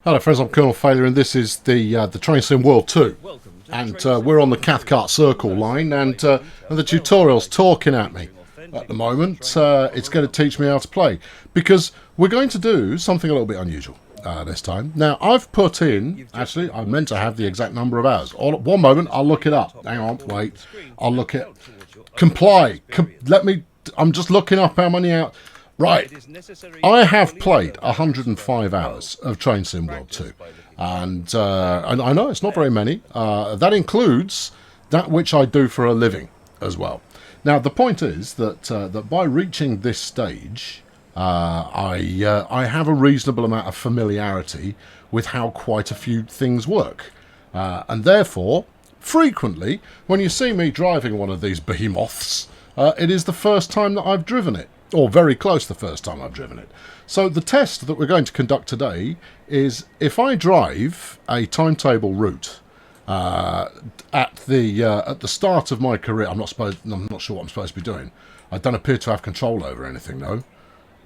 Hello friends, I'm Colonel Failure and this is the Train Sim World 2. And we're on the Cathcart Circle line and the tutorial's talking at me at the moment. It's going to teach me how to play because we're going to do something a little bit unusual this time. Now I've put in, actually I meant to have the exact number of hours. One moment, I'll look it up. Hang on, wait. I'll look it. Comply. I'm just looking up how many hours. Right, I have played 105 hours of Train Sim World 2, and I know it's not very many. That includes that which I do for a living as well. Now, the point is that by reaching this stage, I have a reasonable amount of familiarity with how quite a few things work, and therefore, frequently, when you see me driving one of these behemoths, it is the first time that I've driven it. Or very close to the first time I've driven it. So the test that we're going to conduct today is if I drive a timetable route at the start of my career. I'm not sure what I'm supposed to be doing. I don't appear to have control over anything though.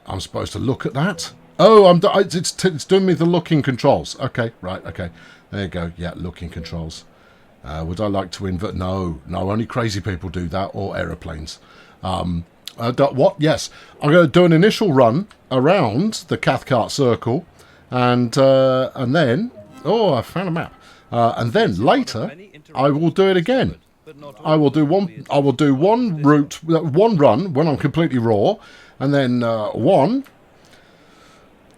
I'm supposed to look at that. Oh, it's doing me the looking controls. Okay, right. Okay, there you go. Yeah, looking controls. Would I like to invert? No. Only crazy people do that, or aeroplanes. What? Yes, I'm going to do an initial run around the Cathcart Circle, and then I found a map. And then later, I will do it again. I will do one route, one run when I'm completely raw, and then one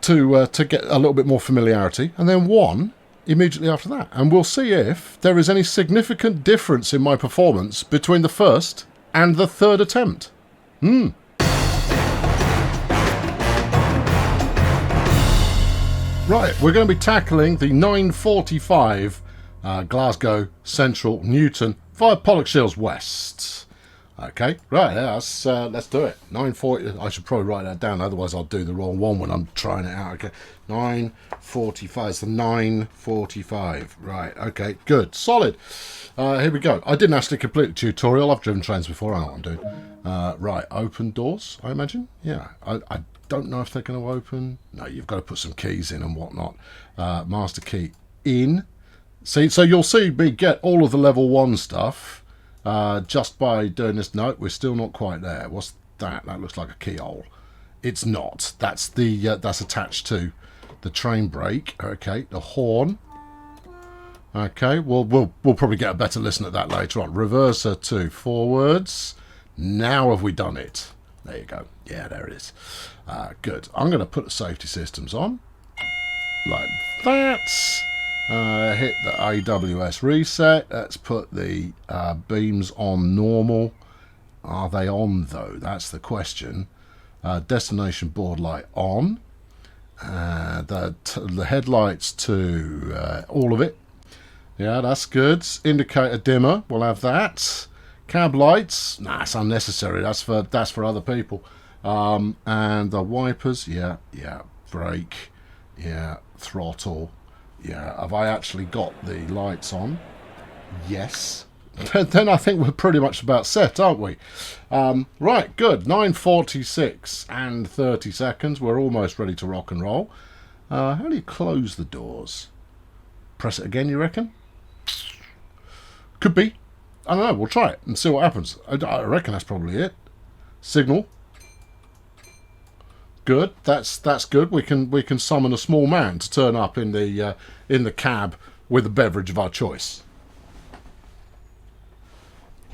to get a little bit more familiarity, and then one immediately after that. And we'll see if there is any significant difference in my performance between the first and the third attempt. Right, we're going to be tackling the 9:45 Glasgow Central Newton via Pollokshields West. Okay, right, let's do it. 9:40. I should probably write that down, otherwise I'll do the wrong one when I'm trying it out. Okay, 9:45. It's the 9:45. Right. Okay. Good. Solid. Here we go. I didn't actually complete the tutorial. I've driven trains before. I know what I'm doing. Right. Open doors, I imagine. Yeah. I don't know if they're going to open. No, you've got to put some keys in and whatnot. Master key in. See, so you'll see me get all of the level 1 stuff just by doing this. No, we're still not quite there. What's that? That looks like a keyhole. It's not. That's that's attached to the train brake. Okay. The horn. Okay, we'll probably get a better listen at that later on. Reverser to forwards. Now have we done it? There you go. Yeah, there it is. Good. I'm going to put the safety systems on. Like that. Hit the AWS reset. Let's put the beams on normal. Are they on though? That's the question. Destination board light on. The headlights to all of it. Yeah, that's good. Indicator dimmer, we'll have that. Cab lights, nah, it's unnecessary. That's for other people. And the wipers, yeah. Brake, yeah. Throttle, yeah. Have I actually got the lights on? Yes. Then I think we're pretty much about set, aren't we? Right, good. 9:46 and 30 seconds. We're almost ready to rock and roll. How do you close the doors? Press it again, you reckon? Could be. I don't know. We'll try it and see what happens. I reckon that's probably it. Signal. Good. That's good. We can summon a small man to turn up in the cab with a beverage of our choice.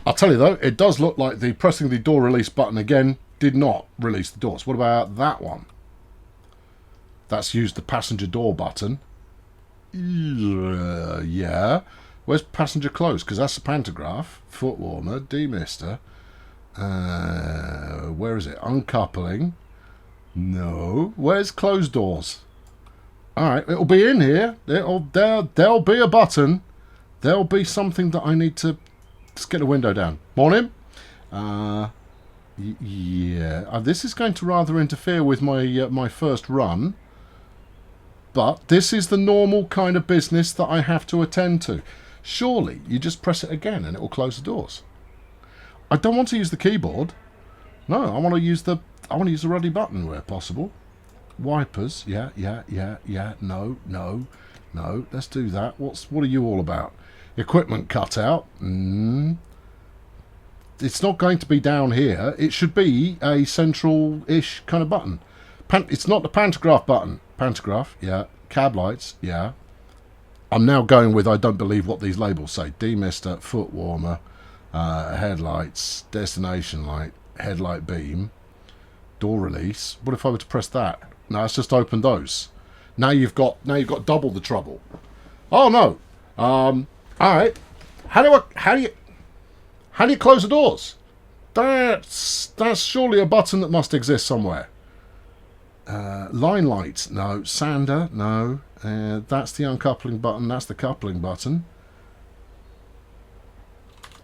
I'll tell you though, it does look like the pressing the door release button again did not release the doors. What about that one? That's used the passenger door button. Yeah. Where's passenger close? Because that's the pantograph. Foot warmer. Demister. Where is it? Uncoupling. No. Where's closed doors? Alright, it'll be in here. There'll be a button. There'll be something that I need to... Let's get the window down. Morning. Yeah. This is going to rather interfere with my first run. But this is the normal kind of business that I have to attend to. Surely you just press it again and it will close the doors. I don't want to use the keyboard. No, I want to use the ready button where possible. Wipers. Yeah. No. Let's do that. What are you all about? Equipment cutout. It's not going to be down here. It should be a central-ish kind of button. It's not the pantograph button. Pantograph, yeah. Cab lights, yeah. I'm now going with I don't believe what these labels say. Demister, foot warmer, headlights, destination light, headlight beam, door release. What if I were to press that? No, it's just opened those. Now you've got double the trouble. Oh no. All right. How do you close the doors? That's surely a button that must exist somewhere. Line lights, no. Sander, no. That's the uncoupling button. That's the coupling button.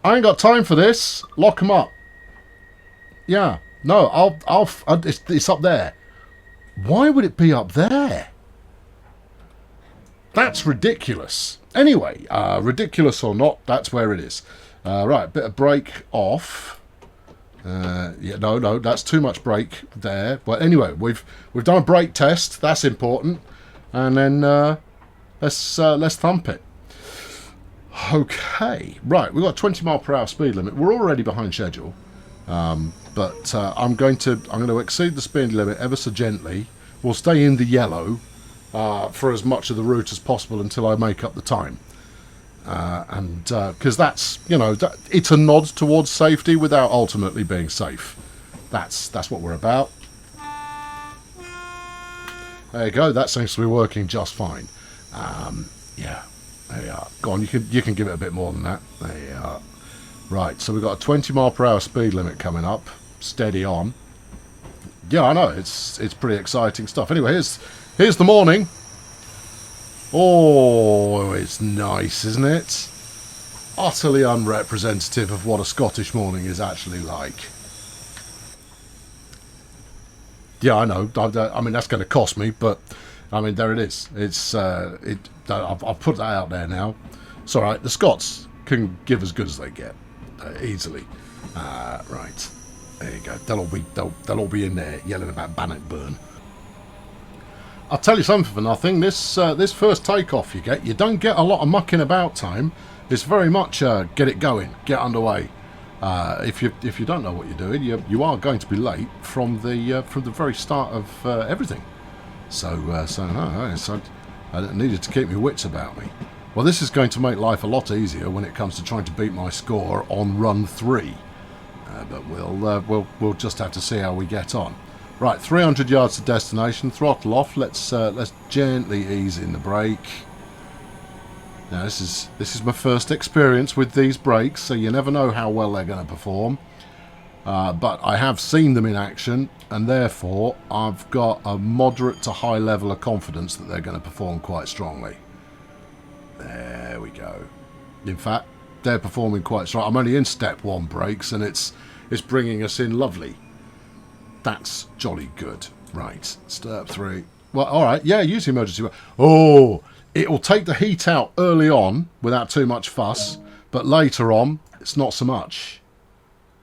I ain't got time for this. Lock them up. Yeah. No, it's up there. Why would it be up there? That's ridiculous. Anyway, ridiculous or not, that's where it is. Right, bit of brake off. Yeah, no, that's too much brake there. But anyway, we've done a brake test. That's important. And then let's thump it. Okay, right. We've got a 20 mile per hour speed limit. We're already behind schedule, but I'm going to exceed the speed limit ever so gently. We'll stay in the yellow for as much of the route as possible until I make up the time. And because that's, it's a nod towards safety without ultimately being safe. That's what we're about. There you go. That seems to be working just fine. Yeah, there you are. Go on, you can give it a bit more than that. There you are. Right, so we've got a 20 mile per hour speed limit coming up. Steady on. Yeah, I know. It's pretty exciting stuff. Anyway, here's the morning. Oh, it's nice, isn't it? Utterly unrepresentative of what a Scottish morning is actually like. Yeah, I know. I mean, that's going to cost me, but I mean, there it is. I've put that out there now. It's all right. The Scots can give as good as they get, easily. Right, there you go. They'll all be in there yelling about Bannockburn. I'll tell you something for nothing. This first takeoff you don't get a lot of mucking about time. It's very much get it going, get underway. If you don't know what you're doing, you are going to be late from the very start of everything. So I needed to keep my wits about me. Well, this is going to make life a lot easier when it comes to trying to beat my score on run 3. But we'll just have to see how we get on. Right, 300 yards to destination. Throttle off. Let's gently ease in the brake. Now this is my first experience with these brakes, so you never know how well they're going to perform. But I have seen them in action, and therefore I've got a moderate to high level of confidence that they're going to perform quite strongly. There we go. In fact, they're performing quite strong. I'm only in step 1 brakes, and it's bringing us in lovely. That's jolly good. Right, step 3. Well, all right. Yeah, use the emergency. Oh, it will take the heat out early on without too much fuss, but later on, it's not so much.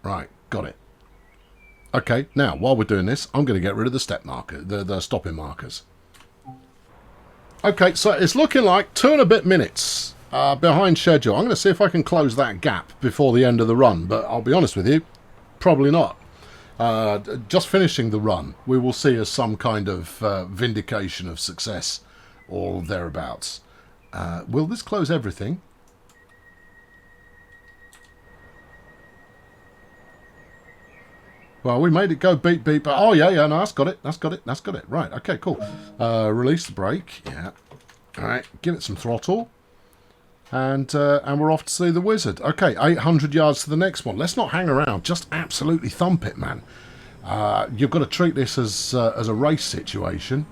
Right, got it. Okay, now, while we're doing this, I'm going to get rid of the step marker, the stopping markers. Okay, so it's looking like 2 and a bit minutes behind schedule. I'm going to see if I can close that gap before the end of the run, but I'll be honest with you, probably not. Just finishing the run, we will see as some kind of vindication of success or thereabouts. Will this close everything? Well, we made it go beep beep. Oh yeah, no, that's got it. Right, okay, cool. Release the brake. Yeah. All right, give it some throttle. And we're off to see the wizard. Okay, 800 yards to the next one. Let's not hang around. Just absolutely thump it, man. You've got to treat this as a race situation.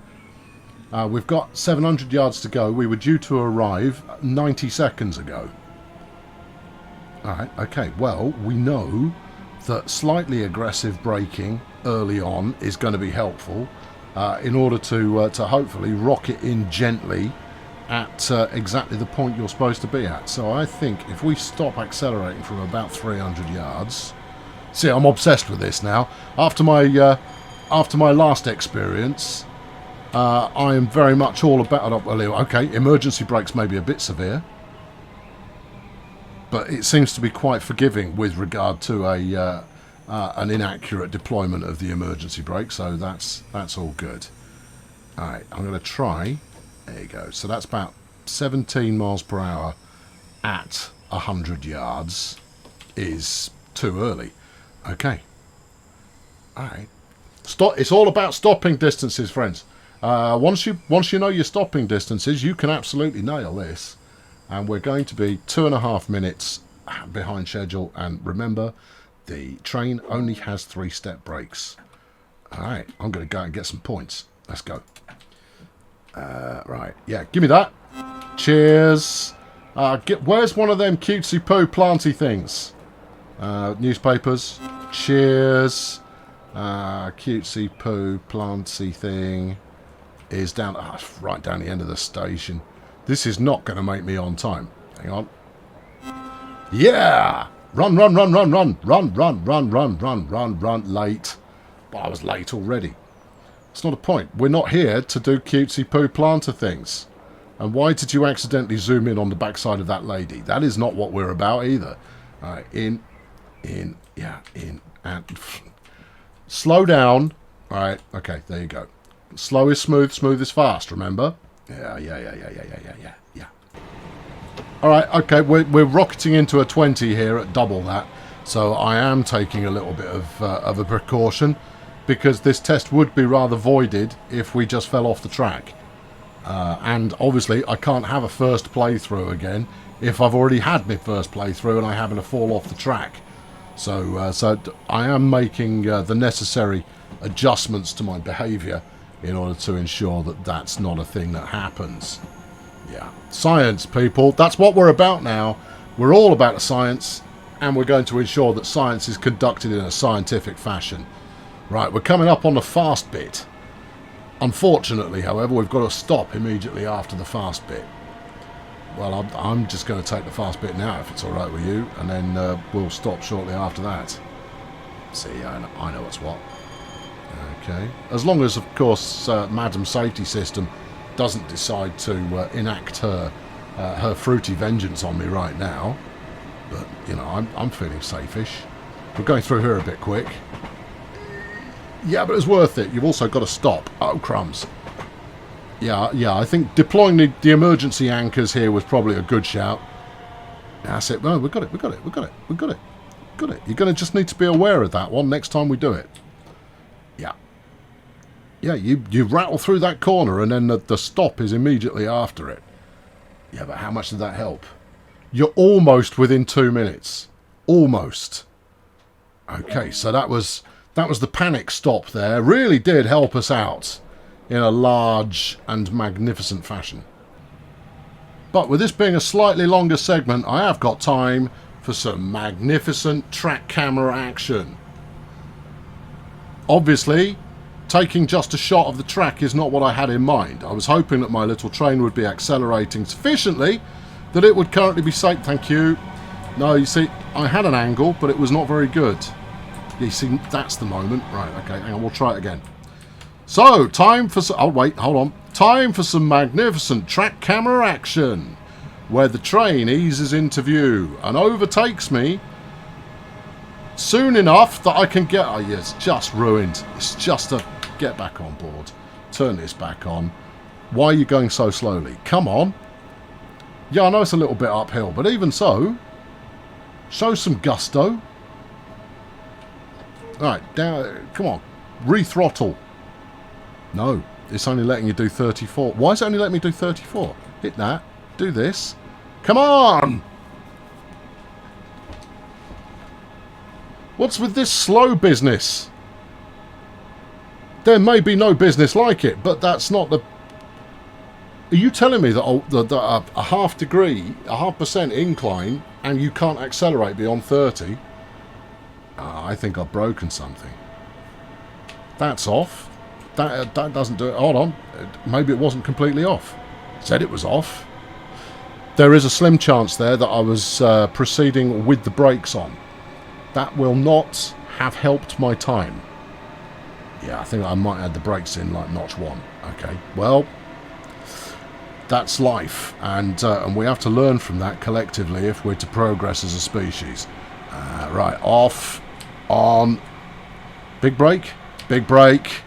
We've got 700 yards to go. We were due to arrive 90 seconds ago. All right, okay. Well, we know that slightly aggressive braking early on is going to be helpful in order to hopefully rock it in gently at exactly the point you're supposed to be at. So I think if we stop accelerating from about 300 yards... See, I'm obsessed with this now. After my last experience, I am very much all about... Okay, emergency brakes may be a bit severe, but it seems to be quite forgiving with regard to an inaccurate deployment of the emergency brake, so that's all good. Alright, I'm going to try... There you go. So that's about 17 miles per hour at 100 yards is too early. Okay. Alright. Stop. It's all about stopping distances, friends. Once you know your stopping distances, you can absolutely nail this. And we're going to be 2.5 minutes behind schedule. And remember, the train only has 3-step brakes. Alright, I'm going to go and get some points. Let's go. Right, yeah, give me that. Cheers. Where's one of them cutesy poo planty things? Newspapers. Cheers. Cutesy poo planty thing is down, right down the end of the station. This is not going to make me on time. Hang on. Yeah! Run, run, run, run, run, run, run, run, run, run, run, run. Late. But I was late already. It's not a point. We're not here to do cutesy poo planter things. And why did you accidentally zoom in on the backside of that lady? That is not what we're about either. Alright, in, yeah, in, and... Slow down. Alright, okay, there you go. Slow is smooth, smooth is fast, remember? Yeah. Alright, okay, we're rocketing into a 20 here at double that. So I am taking a little bit of a precaution, because this test would be rather voided if we just fell off the track. And obviously I can't have a first playthrough again if I've already had my first playthrough and I happen to fall off the track. So I am making the necessary adjustments to my behaviour in order to ensure that that's not a thing that happens. Yeah. Science, people. That's what we're about now. We're all about science, and we're going to ensure that science is conducted in a scientific fashion. Right, we're coming up on the fast bit. Unfortunately, however, we've got to stop immediately after the fast bit. Well, I'm just going to take the fast bit now, if it's all right with you, and then we'll stop shortly after that. See, I know what's what. Okay. As long as, of course, Madam Safety System doesn't decide to enact her fruity vengeance on me right now. But, you know, I'm feeling safe-ish. We're going through here a bit quick. Yeah, but it's worth it. You've also got to stop. Oh, crumbs. Yeah, I think deploying the emergency anchors here was probably a good shout. That's it. No, we've got it. You're going to just need to be aware of that one next time we do it. Yeah. Yeah, you rattle through that corner and then the stop is immediately after it. Yeah, but how much did that help? You're almost within 2 minutes. Almost. Okay, so that was the panic stop there. Really did help us out in a large and magnificent fashion. But with this being a slightly longer segment, I have got time for some magnificent track camera action. Obviously, taking just a shot of the track is not what I had in mind. I was hoping that my little train would be accelerating sufficiently that it would currently be safe. Thank you. No, you see, I had an angle, but it was not very good. You see, that's the moment. Right, okay, hang on, we'll try it again. So, time for some... Oh, wait, hold on. Time for some magnificent track camera action, where the train eases into view and overtakes me soon enough that I can get... Oh, yeah, it's just ruined. It's just a... Get back on board. Turn this back on. Why are you going so slowly? Come on. Yeah, I know it's a little bit uphill, but even so, show some gusto. Alright, down. Come on. Rethrottle. No, it's only letting you do 34. Why is it only letting me do 34? Hit that. Do this. Come on! What's with this slow business? There may be no business like it, but that's not the... Are you telling me that a half percent incline and you can't accelerate beyond 30? I think I've broken something. That's off. That doesn't do it. Hold on. Maybe it wasn't completely off. Said it was off. There is a slim chance there that I was proceeding with the brakes on. That will not have helped my time. Yeah, I think I might add the brakes in like notch 1. Okay, well, that's life, and we have to learn from that collectively if we're to progress as a species. Right, off, on, big brake, big brake.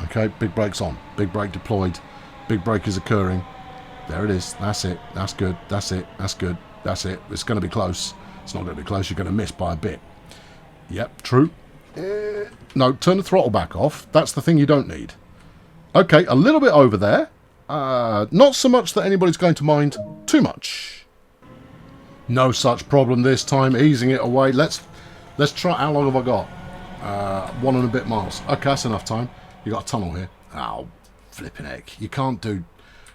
Okay, big brake's on, big brake deployed, big brake is occurring. There it is, that's it, that's good, that's it, that's good, that's it. It's going to be close. It's not going to be close, you're going to miss by a bit. Yep, true. No, turn the throttle back off. That's the thing you don't need. Okay, a little bit over there. Not so much that anybody's going to mind too much. No such problem this time. Easing it away. Let's try. How long have I got? 1 and a bit miles. Okay, that's enough time. You got a tunnel here. Oh, flipping heck. You can't do...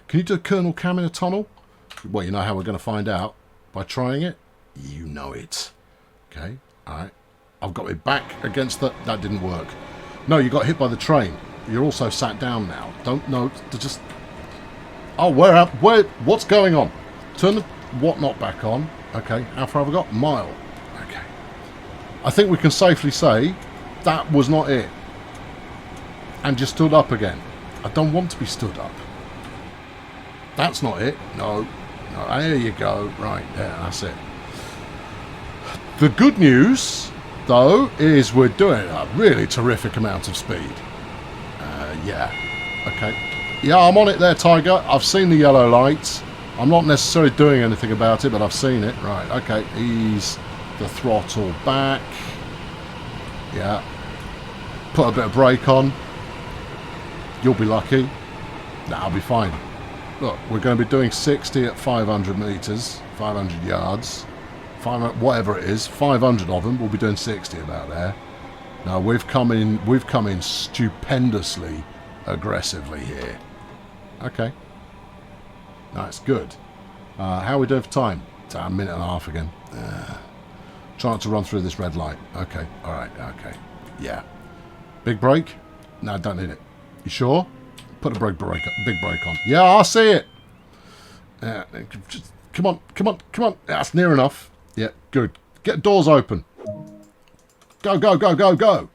Can you do a Colonel Cam in a tunnel? Well, you know how we're going to find out. By trying it. You know it. Okay, alright. I've got it back against the... That didn't work. No, you got hit by the train. You're also sat down now. Don't know to just... Oh, where... What's going on? Turn the whatnot back on. Okay, how far have I got? Mile. Okay. I think we can safely say that was not it. And just stood up again. I don't want to be stood up. That's not it. No. No, there you go. Right, there, that's it. The good news, though, is we're doing a really terrific amount of speed. Yeah. Okay. Yeah, I'm on it there, Tiger. I've seen the yellow lights. I'm not necessarily doing anything about it, but I've seen it. Right, okay. Ease the throttle back. Yeah. Put a bit of brake on. You'll be lucky. Nah, I'll be fine. Look, we're going to be doing 60 at 500 metres, 500 yards. 500, whatever it is, 500 of them. We'll be doing 60 about there. Now, we've come in stupendously aggressively here. Okay. That's good. How are we doing for time? It's a minute and a half again. Try not to run through this red light. Okay. All right. Okay. Yeah. Big brake? No, don't need it. You sure? Put a big brake on. Yeah, I see it. Just, come on. Come on. Come on. That's near enough. Yeah, good. Get doors open. Go, go, go, go, go.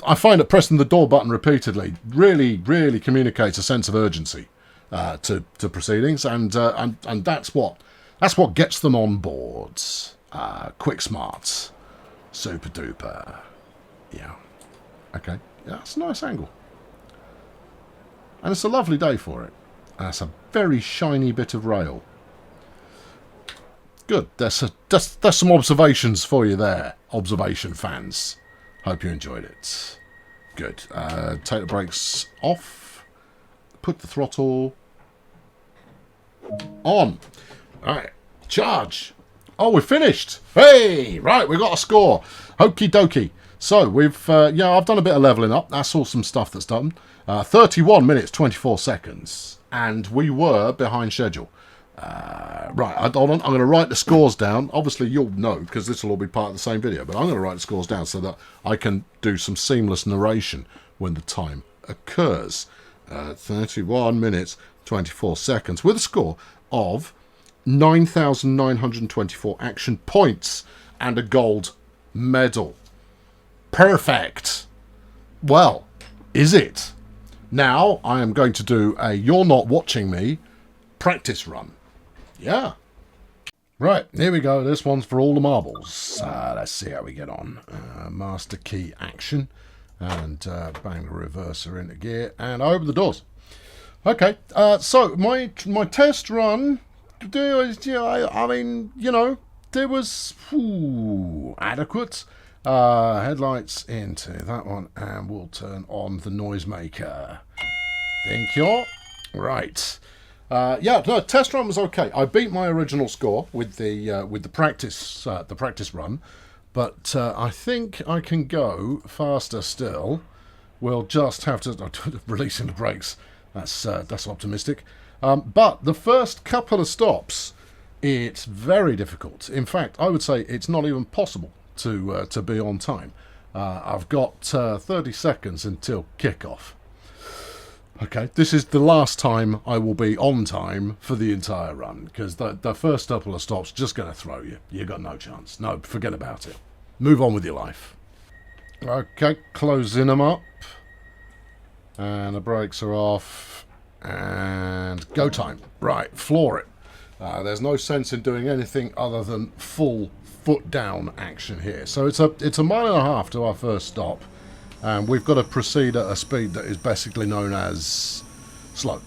I find that pressing the door button repeatedly really, really communicates a sense of urgency to proceedings, and that's what gets them on board. Quick smarts, super duper. Yeah. Okay. Yeah, that's a nice angle, and it's a lovely day for it. And it's a very shiny bit of rail. Good. There's some observations for you there, observation fans. Hope you enjoyed it. Good. Take the brakes off. Put the throttle on. All right. Charge. Oh, we're finished. Hey, right. We got a score. Okie dokie. So we've yeah, I've done a bit of leveling up. That's awesome stuff that's done. 31 minutes 24 seconds, and we were behind schedule. Right, hold on. I'm going to write the scores down. Obviously, you'll know because this will all be part of the same video. But I'm going to write the scores down so that I can do some seamless narration when the time occurs. 31 minutes 24 seconds with a score of 9,924 action points and a gold medal. Perfect. Well, is it? Now I am going to do a "You're Not Watching Me" practice run. Yeah. Right, here we go. This one's for all the marbles. Let's see how we get on. Master key action. And bang the reverser into gear. And I open the doors. Okay, so my test run, I mean, you know, there was adequate. Headlights into that one. And we'll turn on the noisemaker. Thank you. Right. Yeah, no, test run was okay. I beat my original score with the practice run, but I think I can go faster still. We'll just have to releasing the brakes. That's optimistic. But the first couple of stops, it's very difficult. In fact, I would say it's not even possible to be on time. I've got 30 seconds until kickoff. Okay, this is the last time I will be on time for the entire run, because the first couple of stops just going to throw you. You got no chance. No, forget about it. Move on with your life. Okay, closing them up. And the brakes are off. And go time. Right, floor it. There's no sense in doing anything other than full foot down action here. So it's a mile and a half to our first stop. And we've got to proceed at a speed that is basically known as slow.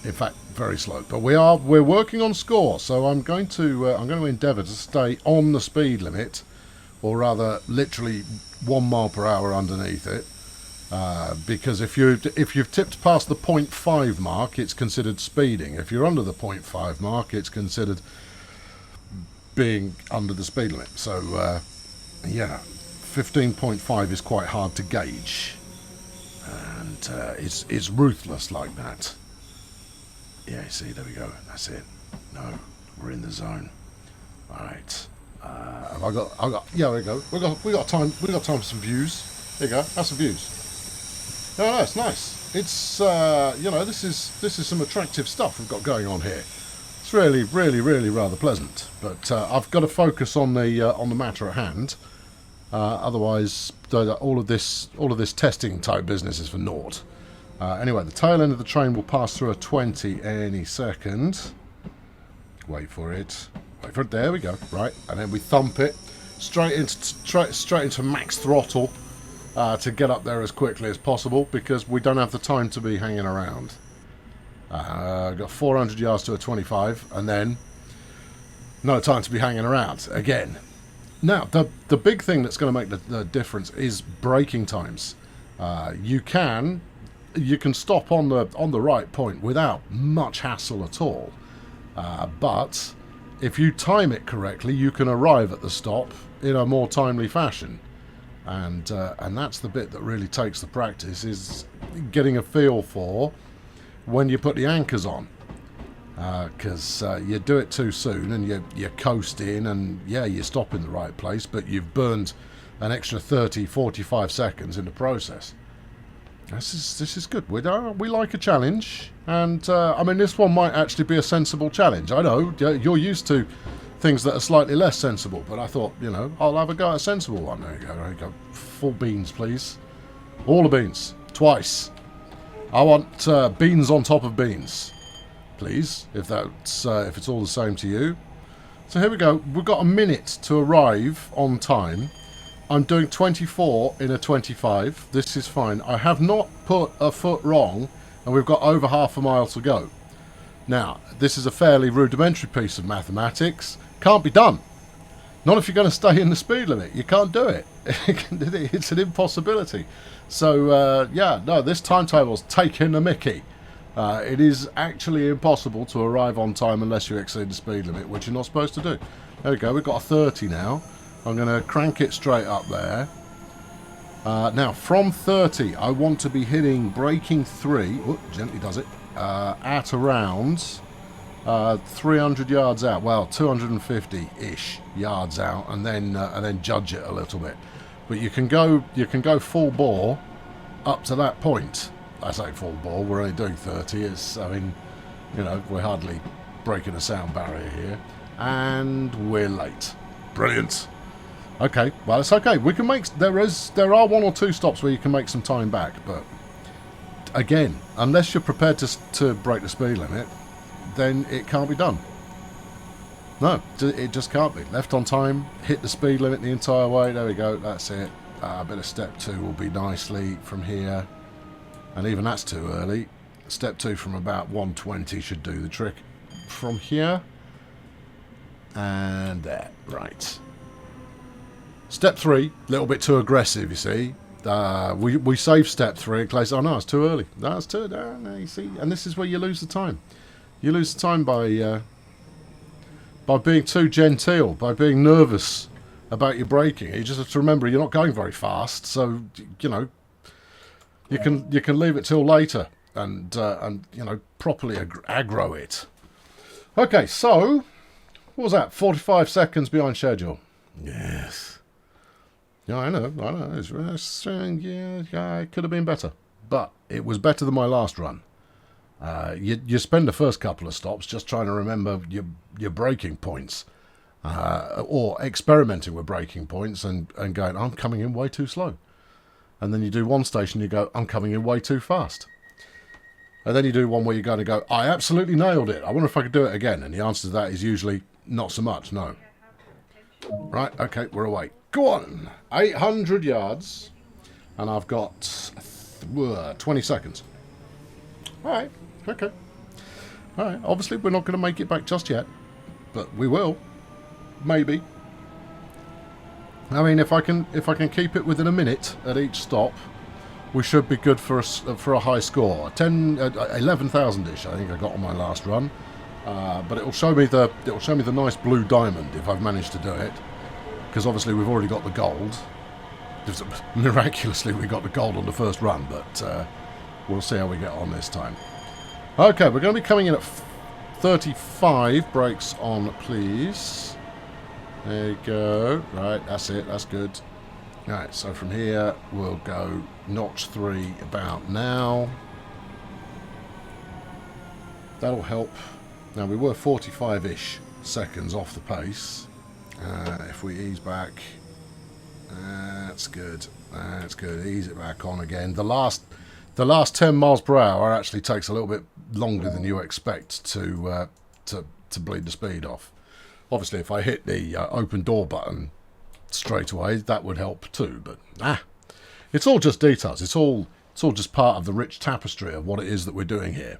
In fact, very slow. But we're working on score, so I'm going to endeavour to stay on the speed limit, or rather, literally 1 mile per hour underneath it. Because if you've tipped past the 0.5 mark, it's considered speeding. If you're under the 0.5 mark, it's considered being under the speed limit. So yeah, 15.5 is quite hard to gauge, and it's ruthless like that. Yeah, see, there we go. That's it. No, we're in the zone. All right. Have I got? Yeah, there we go. We got time. We got time for some views. There you go. That's some views. No, it's nice. It's this is some attractive stuff we've got going on here. It's really rather pleasant. But I've got to focus on the matter at hand. Otherwise, all of this testing type business is for naught. Anyway, the tail end of the train will pass through a 20 any second. Wait for it. Wait for it. There we go. Right, and then we thump it straight into max throttle to get up there as quickly as possible, because we don't have the time to be hanging around. Got 400 yards to a 25, and then no time to be hanging around again. Now, the big thing that's going to make the difference is braking times. You can stop on the right point without much hassle at all, but if you time it correctly, you can arrive at the stop in a more timely fashion, and that's the bit that really takes the practice, is getting a feel for when you put the anchors on, because you do it too soon and you coast in, and yeah, you stop in the right place, but you've burned an extra 30-45 seconds in the process. This is good. We like a challenge, and I mean, this one might actually be a sensible challenge. I know you're used to things that are slightly less sensible, but I thought, I'll have a go at a sensible one. There you go. Full beans, please. All the beans, twice. I want beans on top of beans, please. If it's all the same to you. So here we go. We've got a minute to arrive on time. I'm doing 24 in a 25. This is fine. I have not put a foot wrong, and we've got over half a mile to go. Now, this is a fairly rudimentary piece of mathematics. Can't be done. Not if you're going to stay in the speed limit. You can't do it. It's an impossibility. So, yeah, no, this timetable's taking the mickey. It is actually impossible to arrive on time unless you exceed the speed limit, which you're not supposed to do. There we go. We've got a 30 now. I'm going to crank it straight up there. Now, from 30, I want to be hitting braking 3. Gently does it. At around 300 yards out. Well, 250-ish yards out, and then judge it a little bit. But you can go full bore up to that point. I say full bore. We're only doing 30. We're hardly breaking a sound barrier here, and we're late. Brilliant. Okay, well, it's okay. We can make. There are 1 or 2 stops where you can make some time back, but again, unless you're prepared to break the speed limit, then it can't be done. No, it just can't be. Left on time, hit the speed limit the entire way. There we go. That's it. A bit of step 2 will be nicely from here, and even that's too early. Step 2 from about 120 should do the trick. From here and there. Right. Step 3, a little bit too aggressive, you see. We save step 3 in case, oh no, it's too early. That's too, no, you see. And this is where you lose the time. You lose the time by being too genteel, by being nervous about your braking. You just have to remember you're not going very fast, so, you can leave it till later and properly aggro it. Okay, so, what was that? 45 seconds behind schedule. Yes. Yeah, I know. Yeah, it could have been better. But it was better than my last run. You spend the first couple of stops just trying to remember your braking points. Or experimenting with braking points and going, I'm coming in way too slow. And then you do one station, you go, I'm coming in way too fast. And then you do one where you're going to go, I absolutely nailed it. I wonder if I could do it again. And the answer to that is usually not so much, no. Right, okay, we're away. Go on. 800 yards. And I've got 20 seconds. All right, okay. All right, obviously we're not going to make it back just yet. But we will. Maybe. I mean, if I can keep it within a minute at each stop, we should be good for a high score. 11,000-ish, I think I got on my last run. But it'll show me the nice blue diamond if I've managed to do it, because obviously we've already got the gold. Miraculously, we got the gold on the first run, but we'll see how we get on this time. Okay, we're going to be coming in at 35. Brakes on, please. There you go. Right, that's it. That's good. Right, so from here we'll go notch 3 about now. That'll help. Now we were 45-ish seconds off the pace. If we ease back, that's good. That's good. Ease it back on again. The last 10 miles per hour actually takes a little bit longer than you expect to bleed the speed off. Obviously, if I hit the open door button straight away, that would help too. But it's all just details. It's all just part of the rich tapestry of what it is that we're doing here.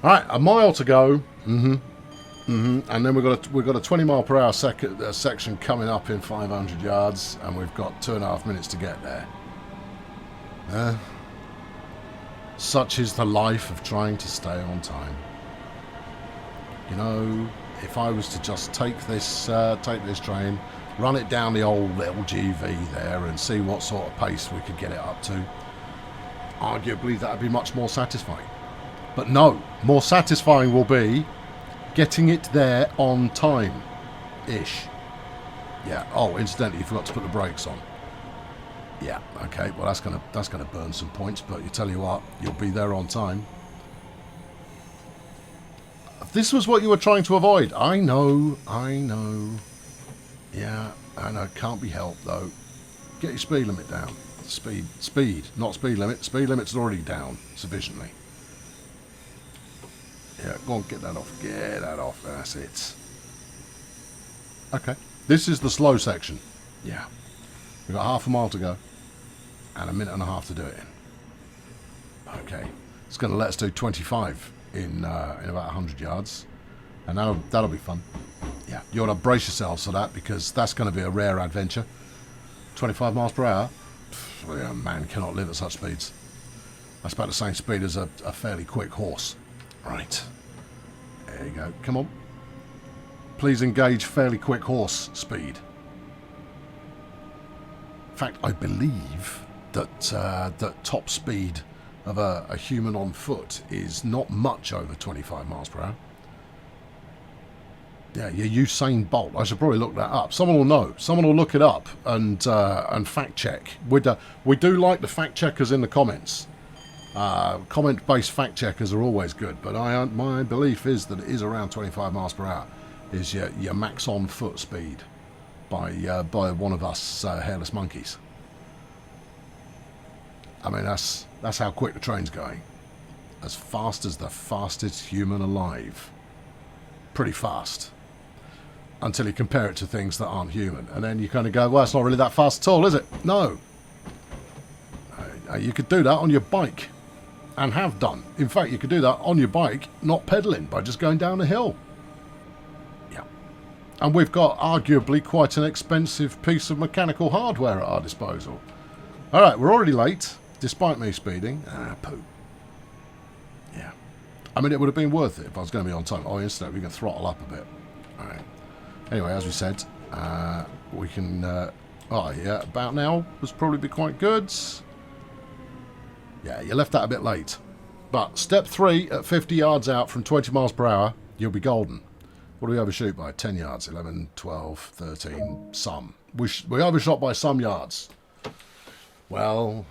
All right, a mile to go. And then we've got a 20 mile per hour section coming up in 500 yards, and we've got 2.5 minutes to get there. Such is the life of trying to stay on time. You know, if I was to just take this train, run it down the old LGV there and see what sort of pace we could get it up to, arguably that would be much more satisfying. But no, more satisfying will be getting it there on time-ish. Yeah, oh, incidentally, you forgot to put the brakes on. Yeah, okay, well that's gonna burn some points, but you tell you what, you'll be there on time. This was what you were trying to avoid. I know. Yeah, I know, can't be helped though. Get your speed limit down. Speed, not speed limit. Speed limit's already down sufficiently. Yeah, go on, get that off. Get that off, that's it. Okay, this is the slow section. Yeah. We've got half a mile to go. And a minute and a half to do it in. Okay, it's going to let us do 25 in about 100 yards. And that'll be fun. Yeah, you ought to brace yourselves for that, because that's going to be a rare adventure. 25 miles per hour? Pff, a man cannot live at such speeds. That's about the same speed as a fairly quick horse. Right. There you go. Come on. Please engage fairly quick horse speed. In fact, I believe that top speed of a human on foot is not much over 25 miles per hour. Yeah, you're Usain Bolt. I should probably look that up. Someone will know. Someone will look it up and fact check. We do like the fact checkers in the comments. Comment-based fact checkers are always good, but my belief is that it is around 25 miles per hour is your max on foot speed by one of us hairless monkeys. I mean, that's how quick the train's going. As fast as the fastest human alive. Pretty fast. Until you compare it to things that aren't human. And then you kind of go, well, it's not really that fast at all, is it? No. You could do that on your bike. And have done. In fact, you could do that on your bike, not pedalling, by just going down a hill. Yeah. And we've got arguably quite an expensive piece of mechanical hardware at our disposal. Alright, we're already late, despite me speeding. Poo. Yeah. I mean, it would have been worth it if I was going to be on time. Oh, instead, we can throttle up a bit. Alright. Anyway, as we said, we can... oh, yeah, about now was probably be quite good. Yeah, you left that a bit late. But step 3 at 50 yards out from 20 miles per hour, you'll be golden. What do we overshoot by? 10 yards, 11, 12, 13, some. We overshot by some yards. Well,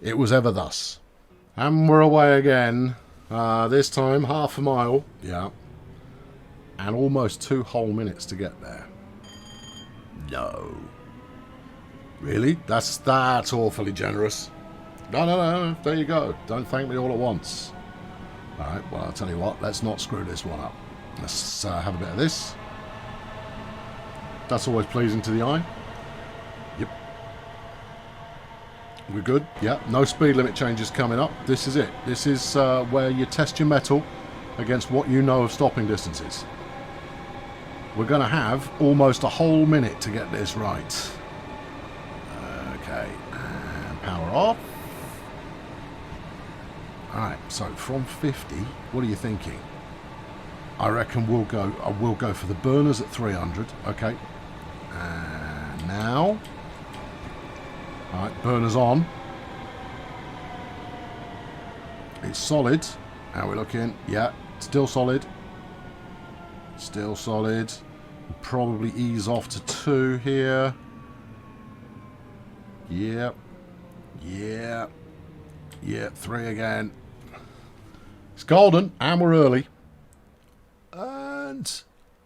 it was ever thus. And we're away again. This time, half a mile. Yeah. And almost 2 whole minutes to get there. No. Really? That's awfully generous. No, no, no. There you go. Don't thank me all at once. All right. Well, I'll tell you what. Let's not screw this one up. Let's have a bit of this. That's always pleasing to the eye. Yep. We're good. Yeah. No speed limit changes coming up. This is it. This is where you test your mettle against what you know of stopping distances. We're going to have almost a whole minute to get this right. Okay. And power off. Alright, so from 50, what are you thinking? I reckon I will go for the burners at 300. Okay. And now. Alright, burners on. It's solid. How are we looking? Yeah, still solid. Still solid. Probably ease off to 2 here. Yep. Yeah. Yeah, 3 again. It's golden, and we're early. And...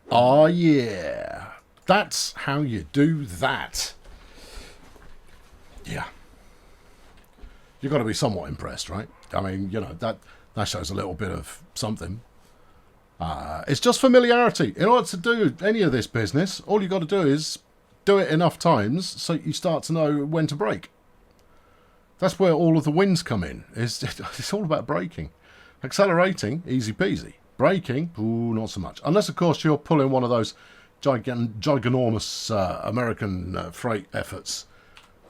oh, yeah. That's how you do that. Yeah. You've got to be somewhat impressed, right? I mean, you know, that shows a little bit of something. It's just familiarity. In order to do any of this business, all you've got to do is do it enough times so you start to know when to brake. That's where all of the wins come in. It's all about braking. Accelerating, easy peasy. Braking, ooh, not so much. Unless, of course, you're pulling one of those giganormous American freight efforts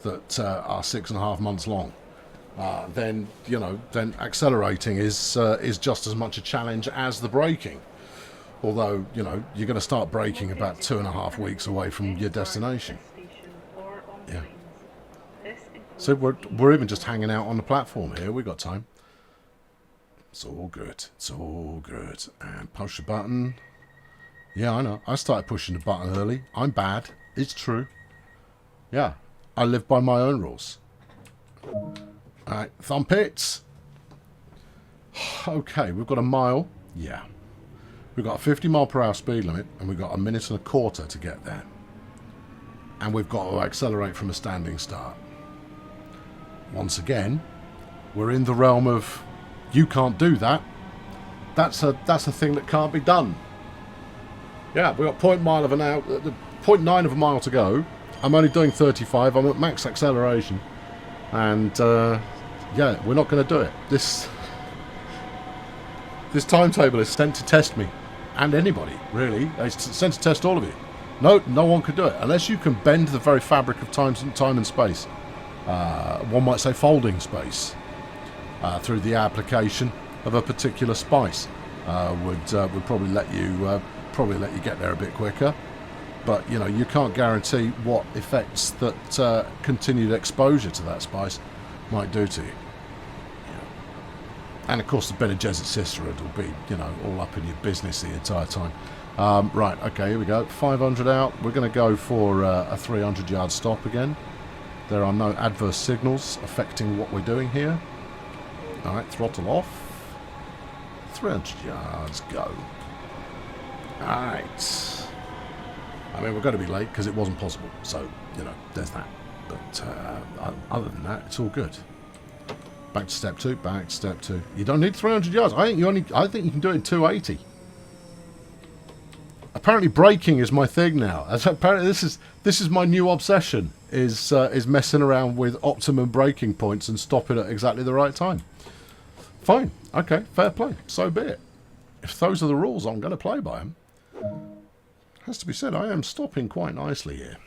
that are 6.5 months long. Then, you know, then accelerating is just as much a challenge as the braking. Although, you know, you're going to start braking about 2.5 weeks away from your destination. Yeah. So we're even just hanging out on the platform here. We've got time. It's all good. It's all good. And push the button. Yeah, I know. I started pushing the button early. I'm bad. It's true. Yeah. I live by my own rules. Alright, thumb pits. Okay, we've got a mile. Yeah. We've got a 50 mile per hour speed limit, and we've got 1.25 minutes to get there. And we've got to accelerate from a standing start. Once again, we're in the realm of you can't do that. That's a thing that can't be done. Yeah, we've got 0.9 of a mile to go. I'm only doing 35. I'm at max acceleration. And yeah, we're not going to do it. This timetable is sent to test me. And anybody, really. It's sent to test all of you. No one could do it. Unless you can bend the very fabric of time and space. One might say folding space. Through the application of a particular spice. Would probably let you get there a bit quicker. But, you know, you can't guarantee what effects that continued exposure to that spice might do to you. Yeah. And, of course, the Bene Gesserit Sisterhood will be, you know, all up in your business the entire time. Right, okay, here we go. 500 out. We're going to go for a 300-yard stop again. There are no adverse signals affecting what we're doing here. All right, throttle off. 300 yards, go. All right. I mean, we're going to be late because it wasn't possible. So, you know, there's that. But other than that, it's all good. Back to step 2, back to step 2. You don't need 300 yards. I think you can do it in 280. Apparently braking is my thing now. Apparently this is my new obsession, is messing around with optimum braking points and stopping at exactly the right time. Fine. Okay, fair play. So be it. If those are the rules, I'm going to play by them. Has to be said, I am stopping quite nicely here.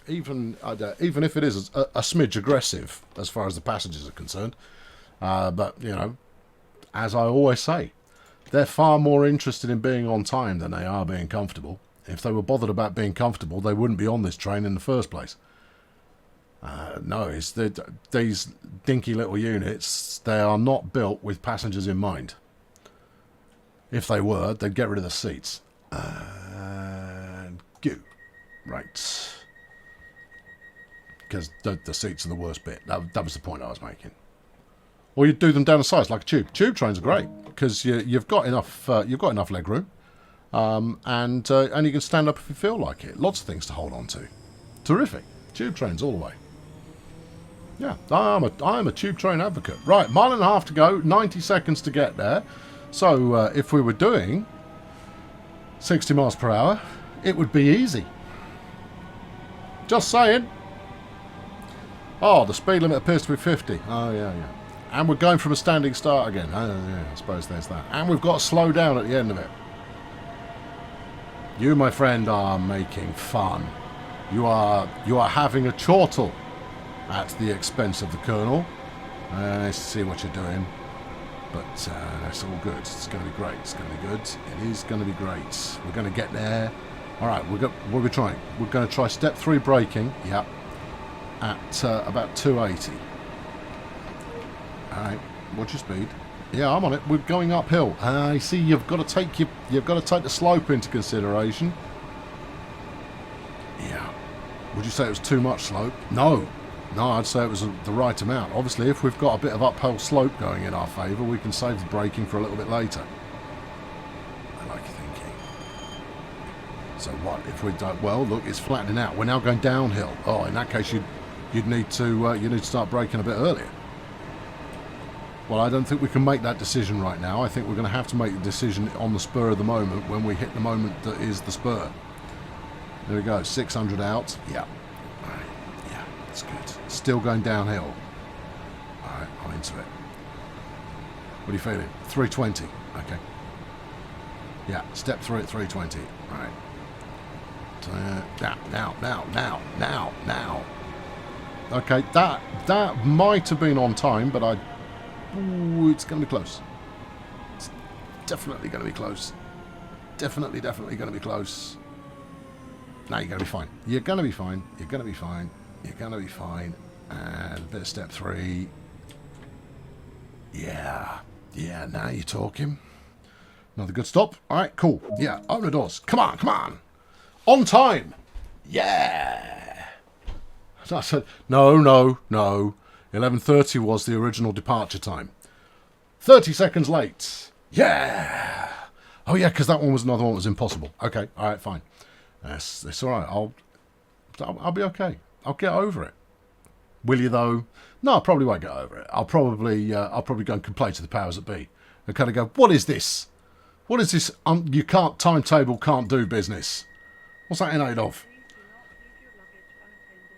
Even if it is a smidge aggressive as far as the passengers are concerned. But, you know, as I always say, they're far more interested in being on time than they are being comfortable. If they were bothered about being comfortable, they wouldn't be on this train in the first place. No, it's these dinky little units, they are not built with passengers in mind. If they were, they'd get rid of the seats. And go. Right. Because the seats are the worst bit. That was the point I was making. Or you do them down the sides like a tube. Tube trains are great because you've got enough leg room, and you can stand up if you feel like it. Lots of things to hold on to. Terrific. Tube trains all the way. Yeah, I'm a tube train advocate. Right, mile and a half to go, 90 seconds to get there. So if we were doing 60 miles per hour, it would be easy. Just saying. Oh, the speed limit appears to be 50. Oh, yeah. And we're going from a standing start again. Oh, yeah, I suppose there's that. And we've got to slow down at the end of it. You, my friend, are making fun. You are having a chortle at the expense of the Colonel. I see what you're doing. But that's all good. It's going to be great. It's going to be good. It is going to be great. We're going to get there. All right, what are we trying? We're going to try step 3 braking. Yep. At about 280. All right. What's your speed? Yeah, I'm on it. We're going uphill. I see. You've got to take the slope into consideration. Yeah. Would you say it was too much slope? No, I'd say it was the right amount. Obviously, if we've got a bit of uphill slope going in our favour, we can save the braking for a little bit later. I like your thinking. So what if we don't? Well, look, it's flattening out. We're now going downhill. Oh, in that case, you'd need to start braking a bit earlier. Well, I don't think we can make that decision right now. I think we're going to have to make the decision on the spur of the moment when we hit the moment that is the spur. There we go, 600 out. Yeah. All right. Yeah, that's good. Still going downhill. All right, I'm into it. What are you feeling? 320. Okay. Yeah, step 3 at 320. All right. Now. Okay, that might have been on time, but it's going to be close. It's definitely going to be close. Definitely going to be close. No, you're going to be fine. You're going to be fine. You're going to be fine. You're going to be fine. And a bit of step 3. Yeah, now you're talking. Another good stop. All right, cool. Yeah, open the doors. Come on. On time. Yeah. So I said, no. 11:30 was the original departure time. 30 seconds late. Yeah. Oh, yeah, because that one was another one that was impossible. Okay, all right, fine. It's all right. I'll be okay. I'll get over it. Will you, though? No, I probably won't get over it. I'll probably go and complain to the powers that be and kind of go, what is this? What is this? You can't timetable, can't do business. What's that in aid of?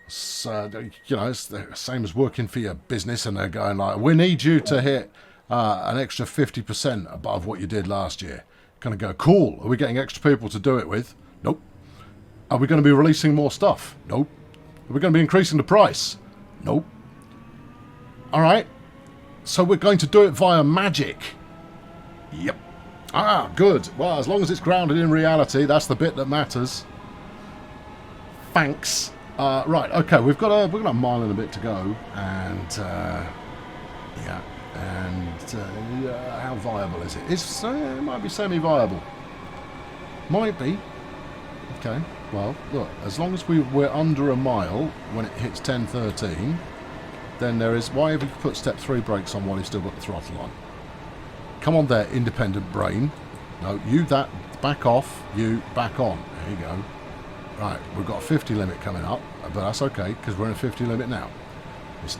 It's the same as working for your business, and they're going like, we need you to hit an extra 50% above what you did last year. Kind of go, cool. Are we getting extra people to do it with? Nope. Are we going to be releasing more stuff? Nope. Are we going to be increasing the price? Nope. All right. So we're going to do it via magic. Yep. Ah, good. Well, as long as it's grounded in reality, that's the bit that matters. Thanks. Right. Okay. We've got a mile and a bit to go, and how viable is it? It might be semi-viable. Might be. Okay. Well, look. As long as we're under a mile when it hits 10:13, then there is. Why have you put step 3 brakes on while you've still got the throttle on? Come on there, independent brain. No, you that back off. You back on. There you go. Right, we've got a 50 limit coming up, but that's okay because we're in a 50 limit now.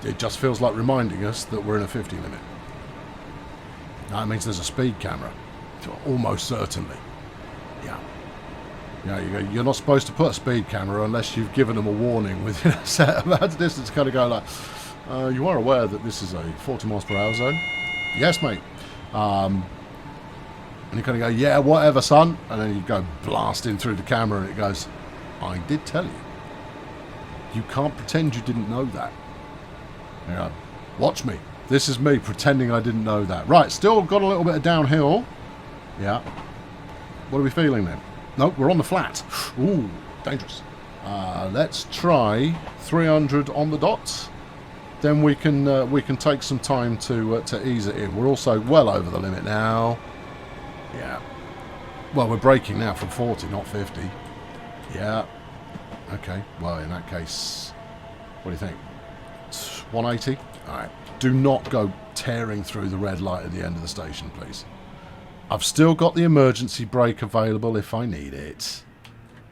It just feels like reminding us that we're in a 50 limit. That means there's a speed camera, almost certainly. Yeah. You're not supposed to put a speed camera unless you've given them a warning within a set amount of distance. Kind of go like, you are aware that this is a 40 miles per hour zone? Yes, mate. And you kind of go, yeah, whatever, son. And then you go blasting through the camera and it goes, I did tell you. You can't pretend you didn't know that. Yeah. Watch me. This is me pretending I didn't know that. Right, still got a little bit of downhill. Yeah. What are we feeling then? Nope, we're on the flat. Ooh, dangerous. Let's try 300 on the dot. Then we can take some time to ease it in. We're also well over the limit now. Yeah. Well, we're braking now from 40, not 50. Yeah. Okay. Well, in that case, what do you think? 180? All right. Do not go tearing through the red light at the end of the station, please. I've still got the emergency brake available if I need it.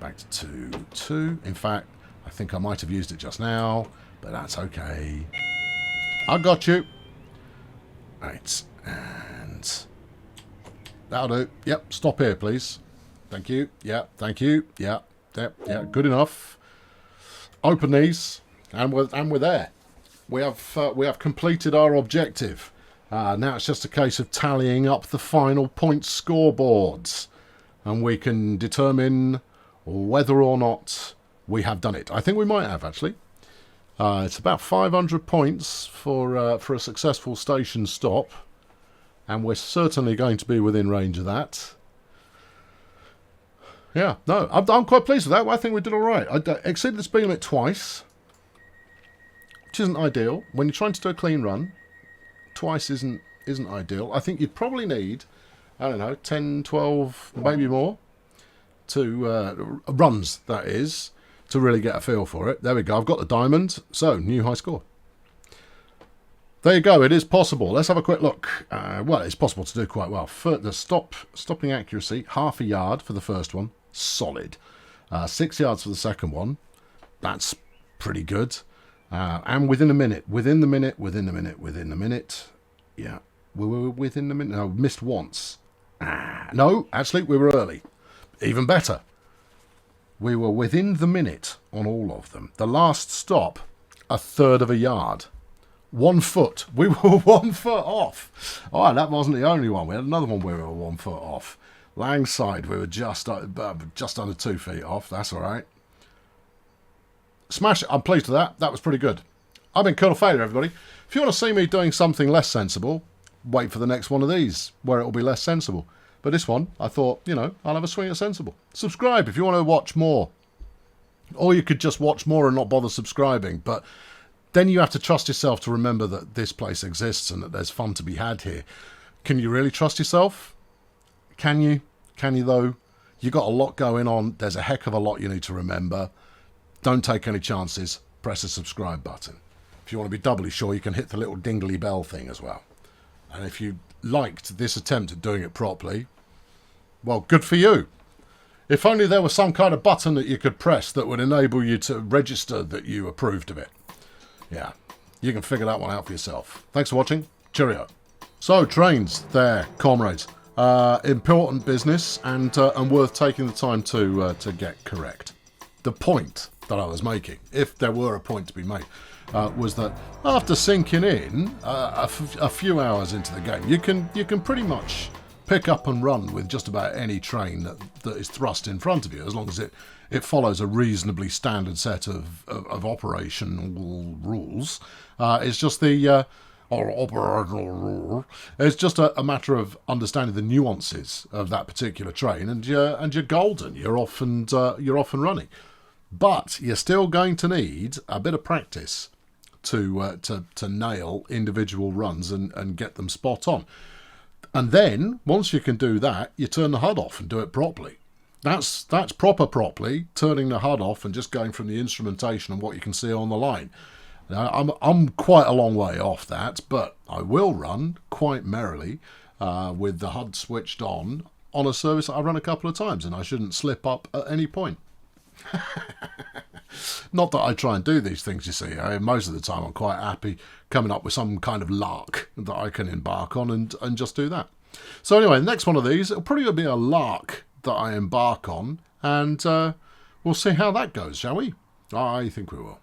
Back to 2. In fact, I think I might have used it just now, but that's okay. I got you. Right, and that'll do. Yep, stop here, please. Thank you. Yeah, thank you. Yeah, yeah, good enough. Open these, and we're there. We have completed our objective. Now it's just a case of tallying up the final point scoreboards, and we can determine whether or not we have done it. I think we might have, actually. It's about 500 points for a successful station stop, and we're certainly going to be within range of that. Yeah, no, I'm quite pleased with that. I think we did all right. I exceeded the speed limit twice, which isn't ideal. When you're trying to do a clean run, twice isn't ideal. I think you'd probably need, I don't know, 10, 12, maybe more, to runs, that is, to really get a feel for it. There we go. I've got the diamond. So, new high score. There you go. It is possible. Let's have a quick look. Well, it's possible to do quite well. For the stopping accuracy, half a yard for the first one. Solid. 6 yards for the second one. That's pretty good. And within a minute. Within the minute. Yeah. We were within the minute. No, missed once. No, actually, we were early. Even better. We were within the minute on all of them. The last stop, a third of a yard. 1 foot. We were 1 foot off. Oh, that wasn't the only one. We had another one where we were 1 foot off. Langside, we were just under 2 feet off. That's all right. Smash it. I'm pleased with that. That was pretty good. I've been Colonel Failure, everybody. If you want to see me doing something less sensible, wait for the next one of these, where it will be less sensible. But this one, I thought, I'll have a swing at sensible. Subscribe if you want to watch more. Or you could just watch more and not bother subscribing. But then you have to trust yourself to remember that this place exists and that there's fun to be had here. Can you really trust yourself? Can you? Can you, though? You've got a lot going on. There's a heck of a lot you need to remember. Don't take any chances. Press the subscribe button. If you want to be doubly sure, you can hit the little dingly bell thing as well. And if you liked this attempt at doing it properly, well, good for you. If only there was some kind of button that you could press that would enable you to register that you approved of it. Yeah, you can figure that one out for yourself. Thanks for watching. Cheerio. So, trains there, comrades. Important business and worth taking the time to get correct. The point that I was making, if there were a point to be made, was that after sinking in a few hours into the game, you can pretty much pick up and run with just about any train that is thrust in front of you, as long as it follows a reasonably standard set of operational rules. It's just the operational rule. It's just a matter of understanding the nuances of that particular train, and you're golden. You're off and running. But you're still going to need a bit of practice to nail individual runs and get them spot on. And then, once you can do that, you turn the HUD off and do it properly. That's properly, turning the HUD off and just going from the instrumentation and what you can see on the line. Now, I'm quite a long way off that, but I will run quite merrily with the HUD switched on a service that I run a couple of times, and I shouldn't slip up at any point. Not that I try and do these things, you see. Most of the time I'm quite happy coming up with some kind of lark that I can embark on and just do that. So anyway, the next one of these, it'll probably be a lark that I embark on, and we'll see how that goes, shall we? I think we will.